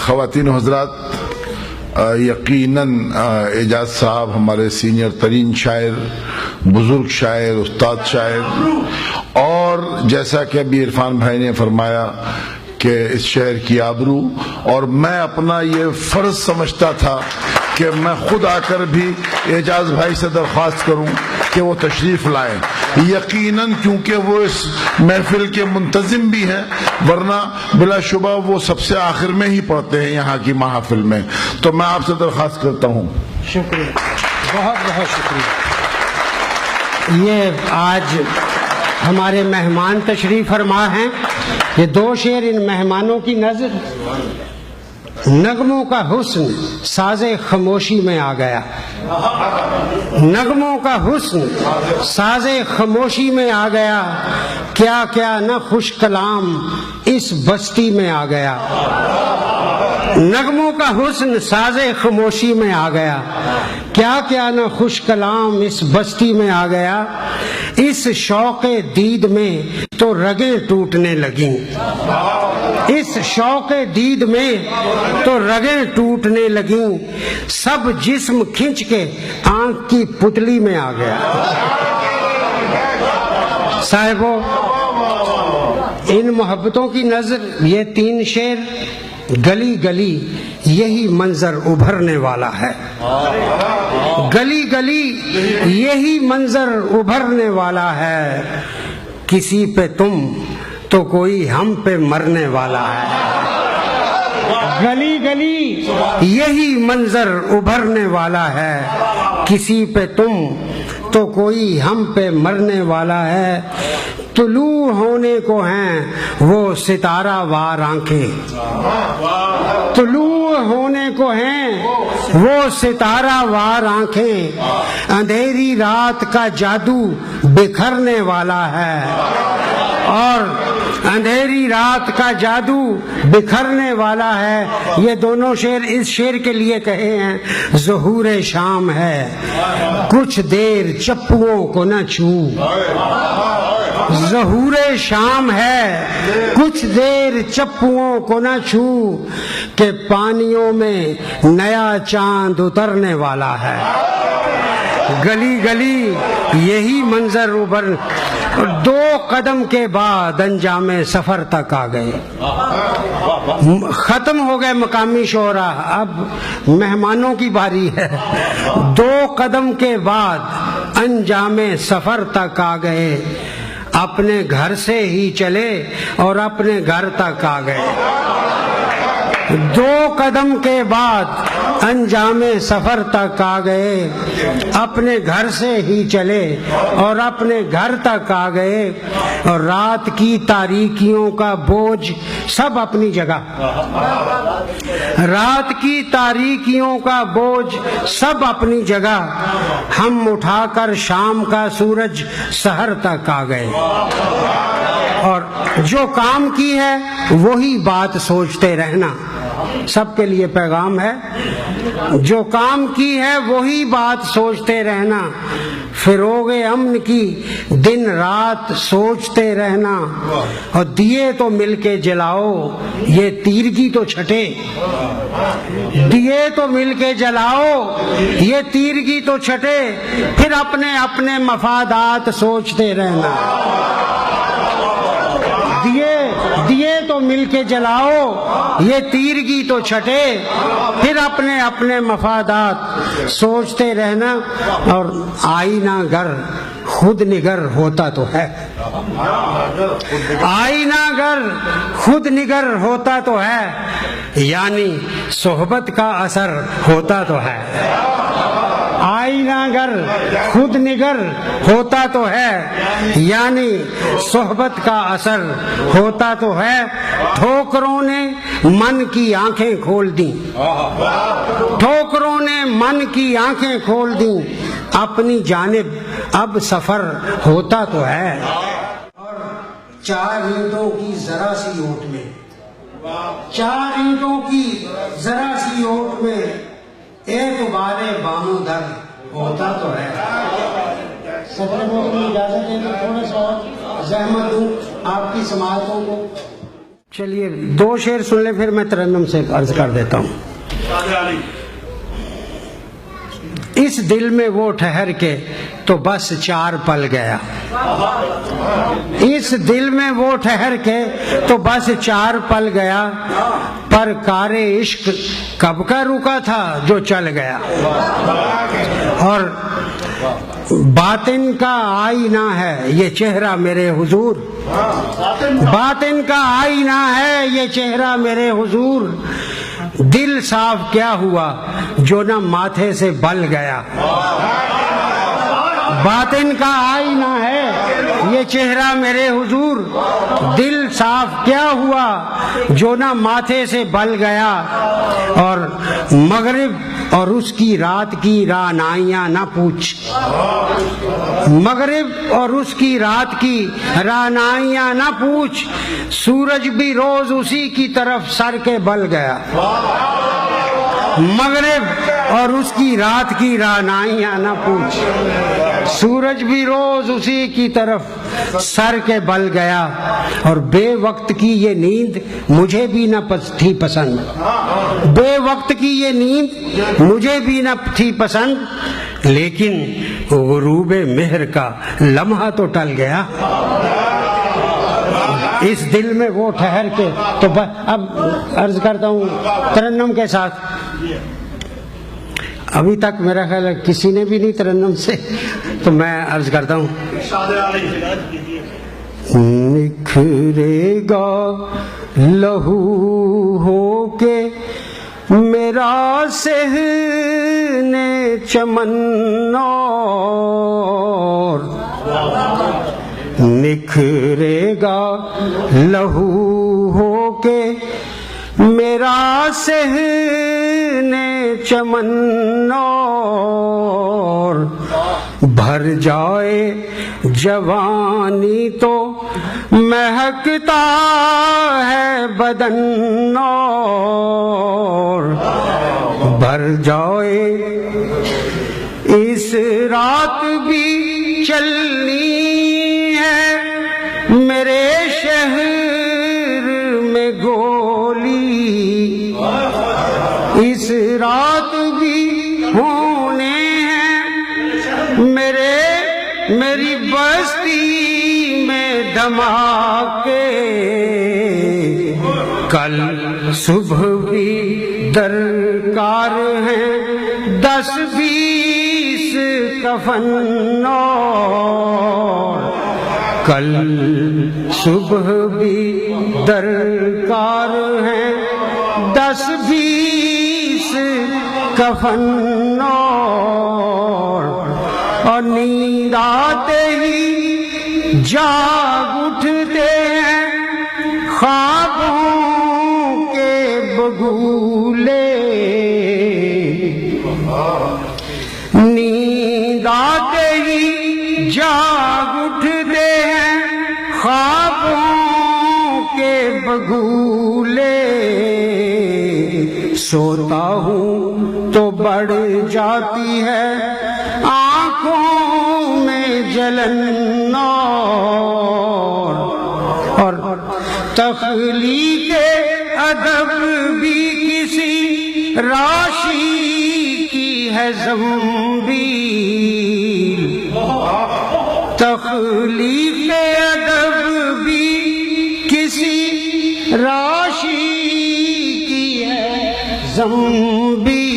خواتین و حضرات، یقیناً اعجاز صاحب ہمارے سینئر ترین شاعر، بزرگ شاعر، استاد شاعر، اور جیسا کہ ابھی عرفان بھائی نے فرمایا کہ اس شہر کی آبرو، اور میں اپنا یہ فرض سمجھتا تھا کہ میں خود آ کر بھی اعجاز بھائی سے درخواست کروں کہ وہ تشریف لائیں، یقیناً کیونکہ وہ اس محفل کے منتظم بھی ہیں، ورنہ بلا شبہ وہ سب سے آخر میں ہی پڑھتے ہیں یہاں کی محافل میں. تو میں آپ سے درخواست کرتا ہوں. شکریہ، بہت بہت شکریہ. یہ آج ہمارے مہمان تشریف فرما ہیں. یہ دو شعر ان مہمانوں کی نظر. نغموں کا حسن ساز خاموشی میں آ گیا، نغموں کا حسن ساز خاموشی میں آ گیا، کیا کیا نہ خوش کلام اس بستی میں آ گیا. نغموں کا حسن ساز خاموشی میں آ گیا، کیا کیا نہ خوش کلام اس بستی میں آ گیا. اس شوق دید میں تو رگیں ٹوٹنے لگیں، اس شوق دید میں تو رگیں ٹوٹنے لگیں، سب جسم کھنچ کے آنکھ کی پتلی میں آ گیا. صاحبو، ان محبتوں کی نظر یہ تین شعر، گلی گلی یہی منظر ابھرنے والا ہے، گلی گلی یہی منظر ابھرنے والا ہے، کسی پہ تم تو کوئی ہم پہ مرنے والا ہے. گلی گلی یہی منظر ابھرنے والا ہے، کسی پہ تم تو کوئی ہم پہ مرنے والا ہے. طلوع ہونے کو ہیں وہ ستارہ وار آنکھیں، طلوع ہونے کو ہیں وہ ستارہ وار آنکھیں، اندھیری رات کا جادو بکھرنے والا ہے، اور اندھیری رات کا جادو بکھرنے والا ہے. یہ دونوں شعر اس شعر کے لیے کہے ہیں. ظہور شام ہے کچھ دیر چپوؤں کو نہ چھو، ظہور شام ہے کچھ دیر چپوؤں کو نہ چھو، کہ پانیوں میں نیا چاند اترنے والا ہے. گلی گلی یہی منظر ابھر. دو قدم کے بعد انجام سفر تک آ گئے. ختم ہو گئے مقامی شعرا، اب مہمانوں کی باری ہے. دو قدم کے بعد انجام سفر تک آ گئے، اپنے گھر سے ہی چلے اور اپنے گھر تک آ گئے. دو قدم کے بعد انجام سفر تک آ گئے، اپنے گھر سے ہی چلے اور اپنے گھر تک آ گئے. اور رات کی تاریکیوں کا بوجھ سب اپنی جگہ، رات کی تاریکیوں کا بوجھ سب اپنی جگہ، ہم اٹھا کر شام کا سورج سحر تک آ گئے. اور جو کام کی ہے وہی بات سوچتے رہنا، سب کے لیے پیغام ہے. جو کام کی ہے وہی بات سوچتے رہنا، فروغ امن کی دن رات سوچتے رہنا. اور دیے تو مل کے جلاؤ یہ تیرگی تو چھٹے، دیے تو مل کے جلاؤ یہ تیرگی تو چھٹے، پھر اپنے اپنے مفادات سوچتے رہنا. دیے تو مل کے جلاؤ یہ تیرگی تو چھٹے، پھر اپنے اپنے مفادات سوچتے رہنا. اور آئینہ گر خود نگر ہوتا تو ہے، آئینہ گر خود نگر ہوتا تو ہے، یعنی صحبت کا اثر ہوتا تو ہے. آئینہ گر خود نگر ہوتا تو ہے، یعنی صحبت کا اثر ہوتا تو ہے. ٹھوکروں نے من کی آنکھیں کھول دیں، ٹھوکروں نے من کی آنکھیں کھول دیں، اپنی جانب اب سفر ہوتا تو ہے. اور چار اینٹوں کی ذرا سی اوٹ میں، چار اینٹوں کی ذرا سی اوٹ میں ایک بار بامو در ہوتا تو ہے. صدر کو اپنی اجازت دے تو تھوڑا سا زحمت دوں آپ کی سماعتوں کو. چلیے 2 شعر سن لیں پھر میں ترنم سے عرض کر دیتا ہوں. اس دل میں وہ ٹھہر کے تو بس 4 پل گیا. اس دل میں وہ ٹھہر کے تو بس 4 پل گیا. پر کار عشق کب کا رکا تھا جو چل گیا. اور باطن کا آئینہ ہے یہ چہرہ میرے حضور. باطن کا آئینہ ہے یہ چہرہ میرے حضور. دل صاف کیا ہوا جو نہ ماتھے سے بل گیا. باطن کا آئینہ ہے یہ چہرہ میرے حضور. دل صاف کیا ہوا جو نہ ماتھے سے بل گیا. اور مغرب اور اس کی رات کی رعنائیاں نہ پوچھ. مغرب اور اس کی رات کی رعنائیاں نہ پوچھ. سورج بھی روز اسی کی طرف سر کے بل گیا. مغرب اور اس کی رات کی رعنائیاں نہ پوچھ. سورج بھی روز اسی کی طرف سر کے بل گیا. اور بے وقت کی یہ نیند مجھے بھی نہ تھی پسند. بے وقت کی یہ نیند مجھے بھی نہ تھی پسند. لیکن غروب مہر کا لمحہ تو ٹل گیا. اس دل میں وہ ٹھہر کے تو اب عرض کرتا ہوں ترنم کے ساتھ. ابھی تک میرا خیال ہے کسی نے بھی نہیں ترنم سے, تو میں عرض کرتا ہوں. نکھرے گا لہو ہو کے میرا صحن چمن اور. نکھرے گا لہو ہو کے میرا صحن چمن اور. بھر جائے جوانی تو مہکتا ہے بدن اور. بھر جائے اس رات بھی چلنی ہے میرے شہر میں گولی. اس رات بھی ہونے ہیں میری بستی میں دھماکے. کل صبح بھی درکار ہیں 10-20 کفن اور. کل صبح بھی درکار ہیں 10-20 کفن اور. اور نیند آتے ہی جاگ اٹھتے ہیں خوابوں کے بگولے. نیند آتے ہی جاگ اٹھتے ہیں خوابوں کے بگولے. سوتا ہوں تو بڑھ جاتی ہے آنکھوں میں جلن اور تخلیق ادب بھی کسی راشی کی ہے زمبی. تخلیق ادب بھی کسی راشی کی ہے زمبی.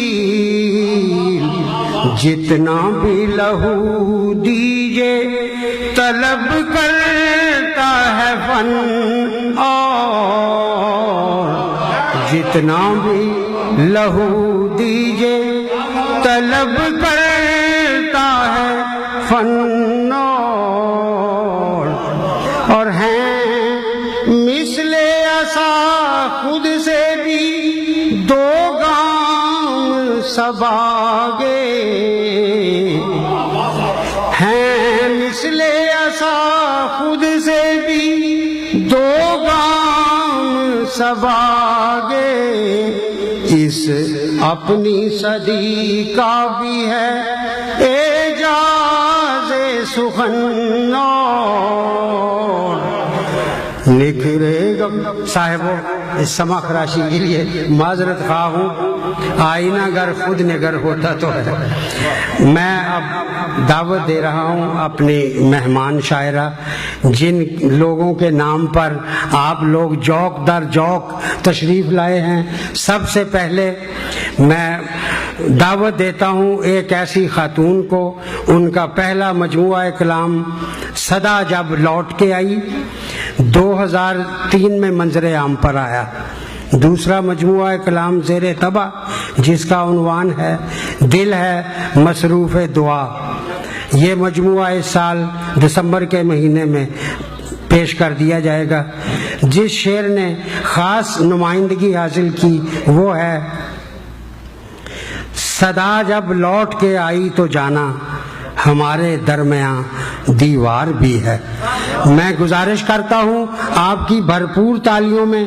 جتنا بھی لہو دیجے طلب کرتا ہے فن اور. جتنا بھی لہو دیجے طلب کرتا ہے فن اور ہیں مثل عصا خود سے بھی 2 گام سباگے. ہیں مثل عصا خود سے بھی 2 گام سباگے. اس اپنی صدی کا بھی ہے اعجاز سخن اور. نکھرے گا صاحبوں اس سما خراشی کے لیے معذرت خواہ ہوں، آئینہ گر خود نگر ہوتا تو ہے۔ میں اب دعوت دے رہا ہوں اپنی مہمان شاعرہ، جن لوگوں کے نام پر آپ لوگ جوک در جوک تشریف لائے ہیں۔ سب سے پہلے میں دعوت دیتا ہوں ایک ایسی خاتون کو، ان کا پہلا مجموعہ کلام صدا جب لوٹ کے آئی 2003 میں منظر عام پر آیا۔ دوسرا مجموعہ کلام زیر طبع جس کا عنوان ہے دل ہے مصروف دعا، یہ مجموعہ اس سال دسمبر کے مہینے میں پیش کر دیا جائے گا۔ جس شعر نے خاص نمائندگی حاصل کی وہ ہے صدا جب لوٹ کے آئی تو جانا ہمارے درمیاں دیوار بھی ہے۔ میں گزارش کرتا ہوں آپ کی بھرپور تالیوں میں